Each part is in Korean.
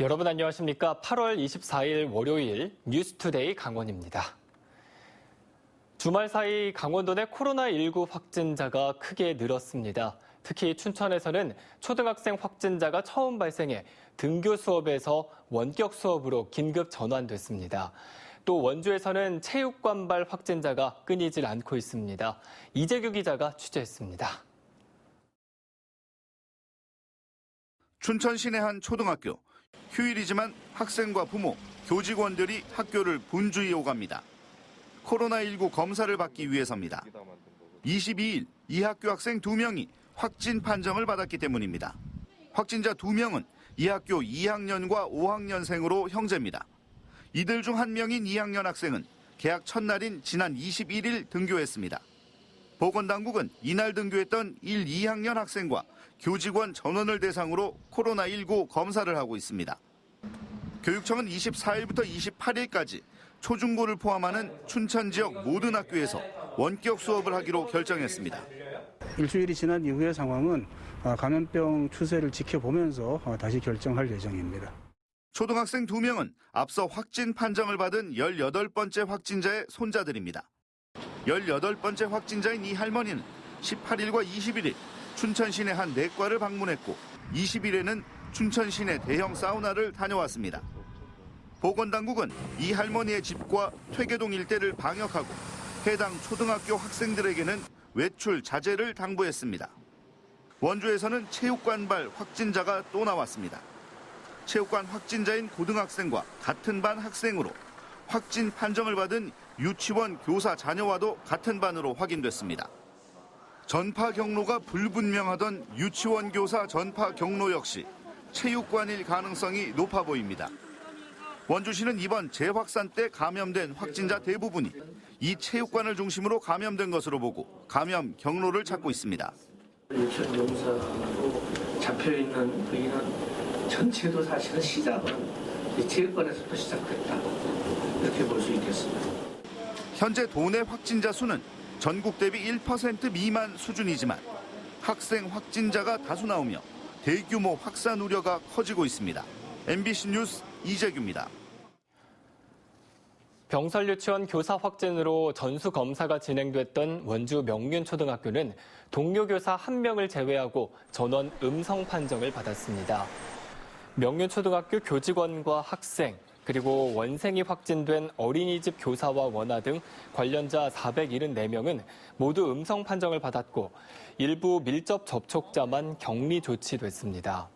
여러분 안녕하십니까? 8월 24일 월요일 뉴스투데이 강원입니다. 주말 사이 강원도 내 코로나19 확진자가 크게 늘었습니다. 특히 춘천에서는 초등학생 확진자가 처음 발생해 등교 수업에서 원격 수업으로 긴급 전환됐습니다. 또 원주에서는 체육관발 확진자가 끊이질 않고 있습니다. 이재규 기자가 취재했습니다. 춘천 시내 한 초등학교. 휴일이지만 학생과 부모, 교직원들이 학교를 분주히 오갑니다. 코로나19 검사를 받기 위해서입니다. 22일 이 학교 학생 2명이 확진 판정을 받았기 때문입니다. 확진자 2명은 이 학교 2학년과 5학년생으로 형제입니다. 이들 중 한 명인 2학년 학생은 개학 첫날인 지난 21일 등교했습니다. 보건당국은 이날 등교했던 1, 2학년 학생과 교직원 전원을 대상으로 코로나19 검사를 하고 있습니다. 교육청은 24일부터 28일까지 초중고를 포함하는 춘천 지역 모든 학교에서 원격 수업을 하기로 결정했습니다. 일주일이 지난 이후의 상황은 감염병 추세를 지켜보면서 다시 결정할 예정입니다. 초등학생 2명은 앞서 확진 판정을 받은 18번째 확진자의 손자들입니다. 18번째 확진자인 이 할머니는 18일과 21일 춘천 시내 한 내과를 방문했고 20일에는 춘천 시내 대형 사우나를 다녀왔습니다. 보건당국은 이 할머니의 집과 퇴계동 일대를 방역하고 해당 초등학교 학생들에게는 외출 자제를 당부했습니다. 원주에서는 체육관발 확진자가 또 나왔습니다. 체육관 확진자인 고등학생과 같은 반 학생으로 확진 판정을 받은 유치원 교사 자녀와도 같은 반으로 확인됐습니다. 전파 경로가 불분명하던 유치원 교사 전파 경로 역시 체육관일 가능성이 높아 보입니다. 원주시는 이번 재확산 때 감염된 확진자 대부분이 이 체육관을 중심으로 감염된 것으로 보고 감염 경로를 찾고 있습니다. 유치원 용사로 잡혀있는 거기는 전체도 사실은 시작은 이 체육관에서부터 시작됐다. 이렇게 볼 수 있겠습니다. 현재 도내 확진자 수는 전국 대비 1% 미만 수준이지만 학생 확진자가 다수 나오며 대규모 확산 우려가 커지고 있습니다. MBC 뉴스 이재규입니다. 병설 유치원 교사 확진으로 전수 검사가 진행됐던 원주 명륜초등학교는 동료 교사 1명을 제외하고 전원 음성 판정을 받았습니다. 명륜초등학교 교직원과 학생, 그리고 원생이 확진된 어린이집 교사와 원아 등 관련자 474명은 모두 음성 판정을 받았고 일부 밀접 접촉자만 격리 조치됐습니다.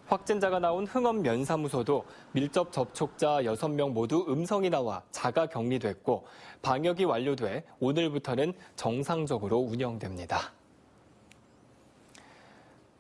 확진자가 나온 흥원 면사무소도 밀접 접촉자 6명 모두 음성이 나와 자가 격리됐고 방역이 완료돼 오늘부터는 정상적으로 운영됩니다.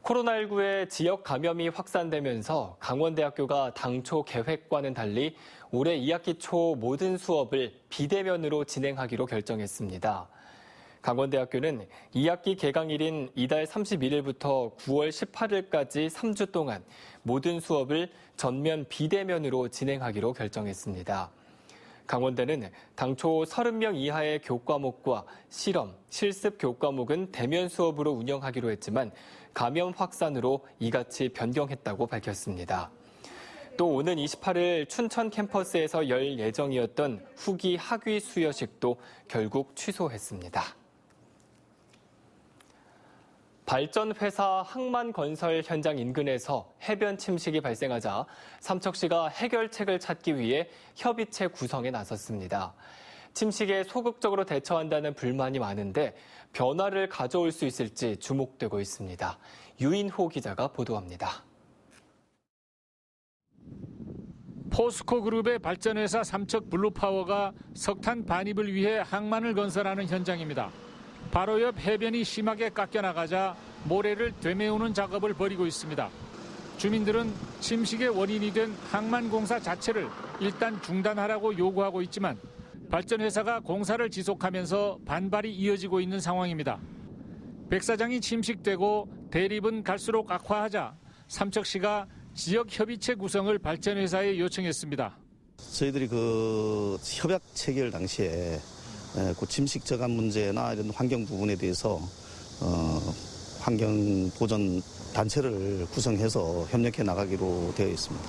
코로나19의 지역 감염이 확산되면서 강원대학교가 당초 계획과는 달리 올해 2학기 초 모든 수업을 비대면으로 진행하기로 결정했습니다. 강원대학교는 2학기 개강일인 이달 31일부터 9월 18일까지 3주 동안 모든 수업을 전면 비대면으로 진행하기로 결정했습니다. 강원대는 당초 30명 이하의 교과목과 실험, 실습 교과목은 대면 수업으로 운영하기로 했지만 감염 확산으로 이같이 변경했다고 밝혔습니다. 또 오는 28일 춘천 캠퍼스에서 열 예정이었던 후기 학위 수여식도 결국 취소했습니다. 발전회사 항만건설 현장 인근에서 해변 침식이 발생하자 삼척시가 해결책을 찾기 위해 협의체 구성에 나섰습니다. 침식에 소극적으로 대처한다는 불만이 많은데 변화를 가져올 수 있을지 주목되고 있습니다. 유인호 기자가 보도합니다. 포스코 그룹의 발전회사 삼척 블루파워가 석탄 반입을 위해 항만을 건설하는 현장입니다. 바로 옆 해변이 심하게 깎여나가자 모래를 되메우는 작업을 벌이고 있습니다. 주민들은 침식의 원인이 된 항만공사 자체를 일단 중단하라고 요구하고 있지만 발전회사가 공사를 지속하면서 반발이 이어지고 있는 상황입니다. 백사장이 침식되고 대립은 갈수록 악화하자 삼척시가 지역협의체 구성을 발전회사에 요청했습니다. 저희들이 협약 체결 당시에 침식 저감 문제나 이런 환경 부분에 대해서 환경 보전 단체를 구성해서 협력해 나가기로 되어 있습니다.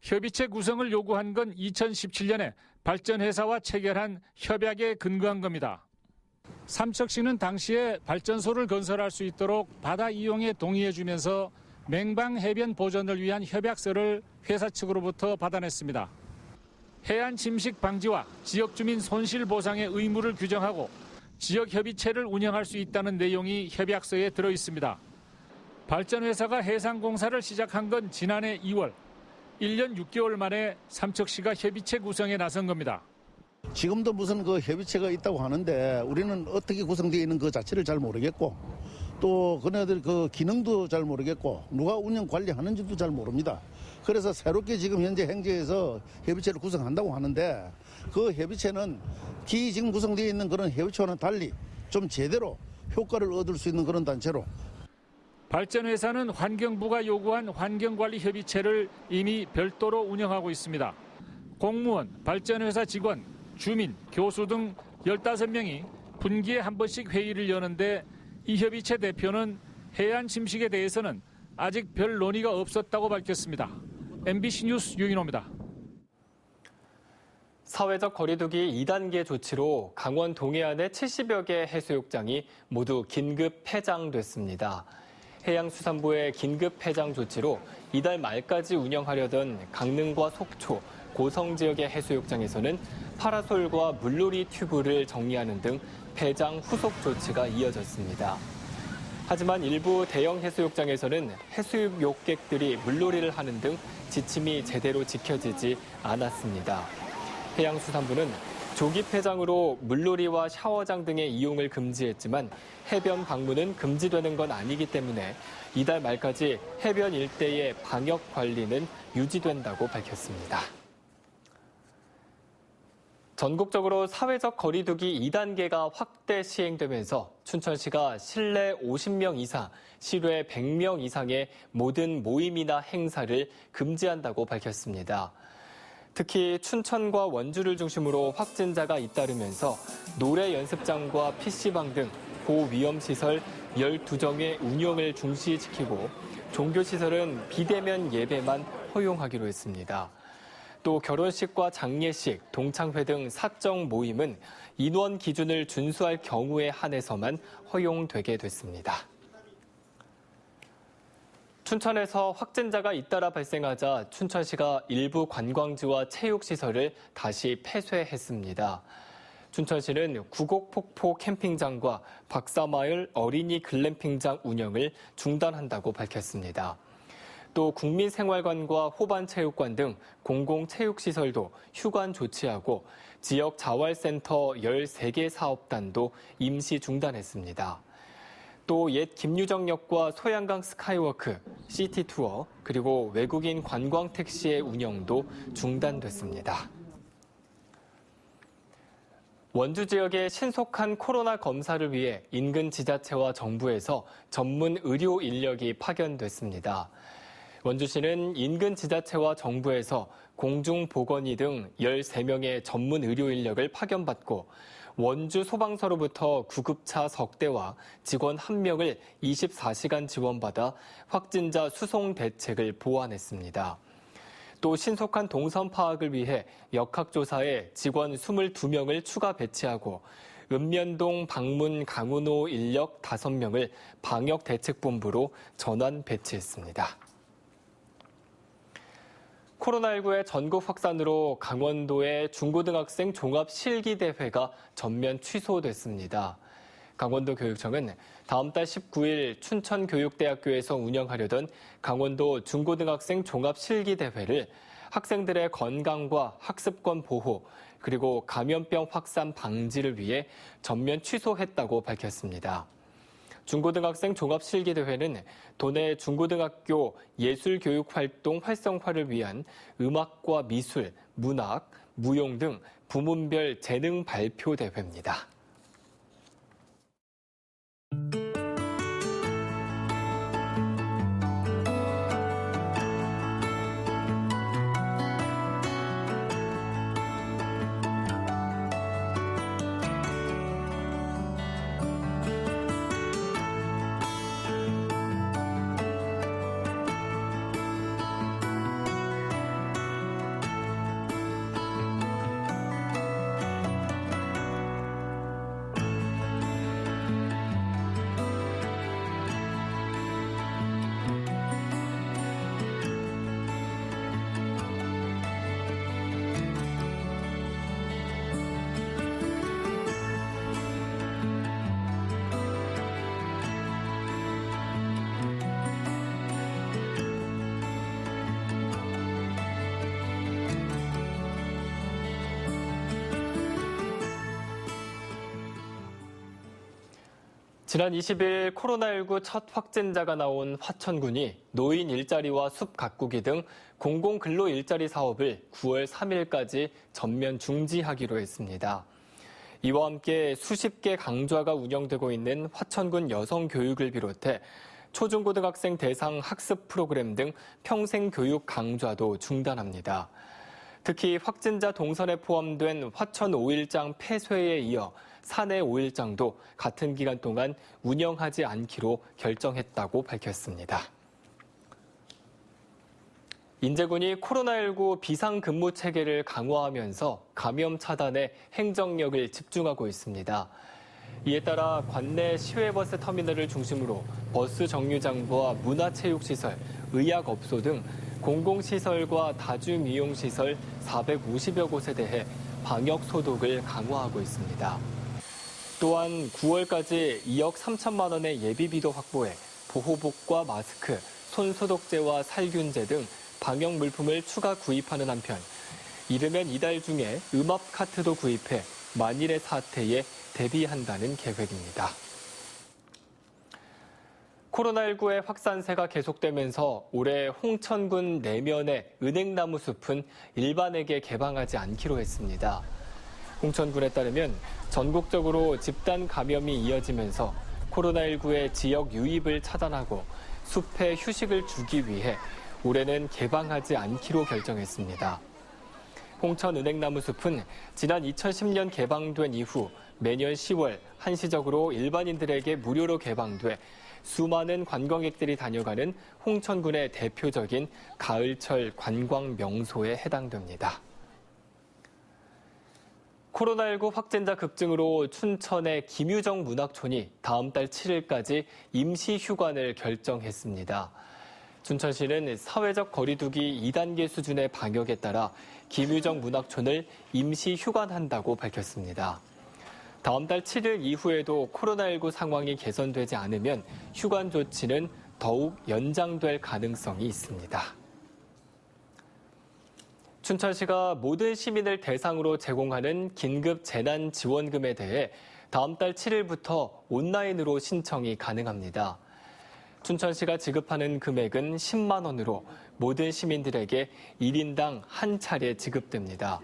협의체 구성을 요구한 건 2017년에 발전회사와 체결한 협약에 근거한 겁니다. 삼척시는 당시에 발전소를 건설할 수 있도록 바다 이용에 동의해주면서 맹방 해변 보전을 위한 협약서를 회사 측으로부터 받아냈습니다. 해안 침식 방지와 지역 주민 손실 보상의 의무를 규정하고 지역 협의체를 운영할 수 있다는 내용이 협약서에 들어 있습니다. 발전회사가 해상공사를 시작한 건 지난해 2월, 1년 6개월 만에 삼척시가 협의체 구성에 나선 겁니다. 지금도 무슨 그 협의체가 있다고 하는데 우리는 어떻게 구성되어 있는 그 자체를 잘 모르겠고 또 그네들 그 기능도 잘 모르겠고 누가 운영 관리하는지도 잘 모릅니다. 그래서 새롭게 지금 현재 행정에서 협의체를 구성한다고 하는데 그 협의체는 지금 구성되어 있는 그런 협의체와는 달리 좀 제대로 효과를 얻을 수 있는 그런 단체로. 발전회사는 환경부가 요구한 환경관리 협의체를 이미 별도로 운영하고 있습니다. 공무원, 발전회사 직원, 주민, 교수 등 15명이 분기에 한 번씩 회의를 여는데 이 협의체 대표는 해안 침식에 대해서는 아직 별 논의가 없었다고 밝혔습니다. MBC 뉴스 유인호입니다. 사회적 거리두기 2단계 조치로 강원 동해안의 70여 개 해수욕장이 모두 긴급 폐장됐습니다. 해양수산부의 긴급 폐장 조치로 이달 말까지 운영하려던 강릉과 속초, 고성 지역의 해수욕장에서는 파라솔과 물놀이 튜브를 정리하는 등 폐장 후속 조치가 이어졌습니다. 하지만 일부 대형 해수욕장에서는 해수욕객들이 물놀이를 하는 등 지침이 제대로 지켜지지 않았습니다. 해양수산부는 조기 폐장으로 물놀이와 샤워장 등의 이용을 금지했지만 해변 방문은 금지되는 건 아니기 때문에 이달 말까지 해변 일대의 방역 관리는 유지된다고 밝혔습니다. 전국적으로 사회적 거리두기 2단계가 확대 시행되면서 춘천시가 실내 50명 이상, 실외 100명 이상의 모든 모임이나 행사를 금지한다고 밝혔습니다. 특히 춘천과 원주를 중심으로 확진자가 잇따르면서 노래 연습장과 PC방 등 고위험시설 12정의 운영을 중시지키고 종교시설은 비대면 예배만 허용하기로 했습니다. 또 결혼식과 장례식, 동창회 등 사적 모임은 인원 기준을 준수할 경우에 한해서만 허용되게 됐습니다. 춘천에서 확진자가 잇따라 발생하자 춘천시가 일부 관광지와 체육시설을 다시 폐쇄했습니다. 춘천시는 구곡폭포 캠핑장과 박사마을 어린이 글램핑장 운영을 중단한다고 밝혔습니다. 또 국민생활관과 호반체육관 등 공공체육시설도 휴관 조치하고 지역 자활센터 13개 사업단도 임시 중단했습니다. 또 옛 김유정역과 소양강 스카이워크, 시티투어, 그리고 외국인 관광택시의 운영도 중단됐습니다. 원주 지역의 신속한 코로나 검사를 위해 인근 지자체와 정부에서 전문 의료 인력이 파견됐습니다. 원주시는 인근 지자체와 정부에서 공중보건의 등 13명의 전문 의료 인력을 파견받고 원주 소방서로부터 구급차 석 대와 직원 1명을 24시간 지원받아 확진자 수송 대책을 보완했습니다. 또 신속한 동선 파악을 위해 역학조사에 직원 22명을 추가 배치하고 읍면동 방문 강운호 인력 5명을 방역대책본부로 전환 배치했습니다. 코로나19의 전국 확산으로 강원도의 중고등학생 종합실기대회가 전면 취소됐습니다. 강원도 교육청은 다음 달 19일 춘천교육대학교에서 운영하려던 강원도 중고등학생 종합실기대회를 학생들의 건강과 학습권 보호, 그리고 감염병 확산 방지를 위해 전면 취소했다고 밝혔습니다. 중고등학생 종합실기대회는 도내 중고등학교 예술교육활동 활성화를 위한 음악과 미술, 문학, 무용 등 부문별 재능 발표 대회입니다. 지난 20일 코로나19 첫 확진자가 나온 화천군이 노인 일자리와 숲 가꾸기 등 공공근로 일자리 사업을 9월 3일까지 전면 중지하기로 했습니다. 이와 함께 수십 개 강좌가 운영되고 있는 화천군 여성교육을 비롯해 초중고등학생 대상 학습 프로그램 등 평생교육 강좌도 중단합니다. 특히 확진자 동선에 포함된 화천 5일장 폐쇄에 이어 산해 5일장도 같은 기간 동안 운영하지 않기로 결정했다고 밝혔습니다. 인제군이 코로나19 비상근무 체계를 강화하면서 감염 차단에 행정력을 집중하고 있습니다. 이에 따라 관내 시외버스 터미널을 중심으로 버스 정류장과 문화체육시설, 의약업소 등 공공시설과 다중이용시설 450여 곳에 대해 방역소독을 강화하고 있습니다. 또한 9월까지 2억 3천만 원의 예비비도 확보해 보호복과 마스크, 손소독제와 살균제 등 방역 물품을 추가 구입하는 한편 이르면 이달 중에 음압카트도 구입해 만일의 사태에 대비한다는 계획입니다. 코로나19의 확산세가 계속되면서 올해 홍천군 내면의 은행나무 숲은 일반에게 개방하지 않기로 했습니다. 홍천군에 따르면 전국적으로 집단 감염이 이어지면서 코로나19의 지역 유입을 차단하고 숲에 휴식을 주기 위해 올해는 개방하지 않기로 결정했습니다. 홍천 은행나무 숲은 지난 2010년 개방된 이후 매년 10월 한시적으로 일반인들에게 무료로 개방돼 수많은 관광객들이 다녀가는 홍천군의 대표적인 가을철 관광 명소에 해당됩니다. 코로나19 확진자 급증으로 춘천의 김유정 문학촌이 다음 달 7일까지 임시 휴관을 결정했습니다. 춘천시는 사회적 거리두기 2단계 수준의 방역에 따라 김유정 문학촌을 임시 휴관한다고 밝혔습니다. 다음 달 7일 이후에도 코로나19 상황이 개선되지 않으면 휴관 조치는 더욱 연장될 가능성이 있습니다. 춘천시가 모든 시민을 대상으로 제공하는 긴급 재난지원금에 대해 다음 달 7일부터 온라인으로 신청이 가능합니다. 춘천시가 지급하는 금액은 10만 원으로 모든 시민들에게 1인당 한 차례 지급됩니다.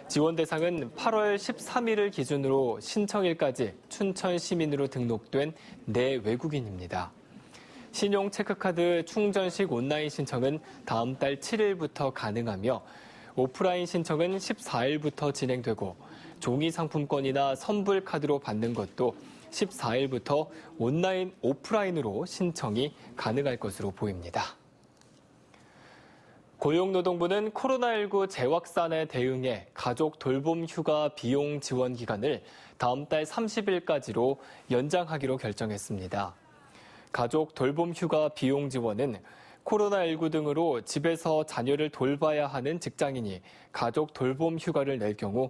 지원 대상은 8월 13일을 기준으로 신청일까지 춘천 시민으로 등록된 내외국인입니다. 신용 체크카드 충전식 온라인 신청은 다음 달 7일부터 가능하며 오프라인 신청은 14일부터 진행되고 종이 상품권이나 선불 카드로 받는 것도 14일부터 온라인, 오프라인으로 신청이 가능할 것으로 보입니다. 고용노동부는 코로나19 재확산에 대응해 가족 돌봄 휴가 비용 지원 기간을 다음 달 30일까지로 연장하기로 결정했습니다. 가족 돌봄 휴가 비용 지원은 코로나19 등으로 집에서 자녀를 돌봐야 하는 직장인이 가족 돌봄 휴가를 낼 경우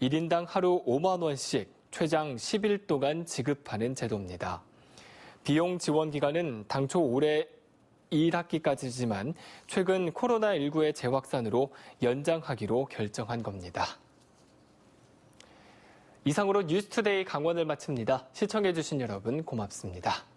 1인당 하루 5만 원씩 최장 10일 동안 지급하는 제도입니다. 비용 지원 기간은 당초 올해 1학기까지지만 최근 코로나19의 재확산으로 연장하기로 결정한 겁니다. 이상으로 뉴스투데이 강원을 마칩니다. 시청해주신 여러분 고맙습니다.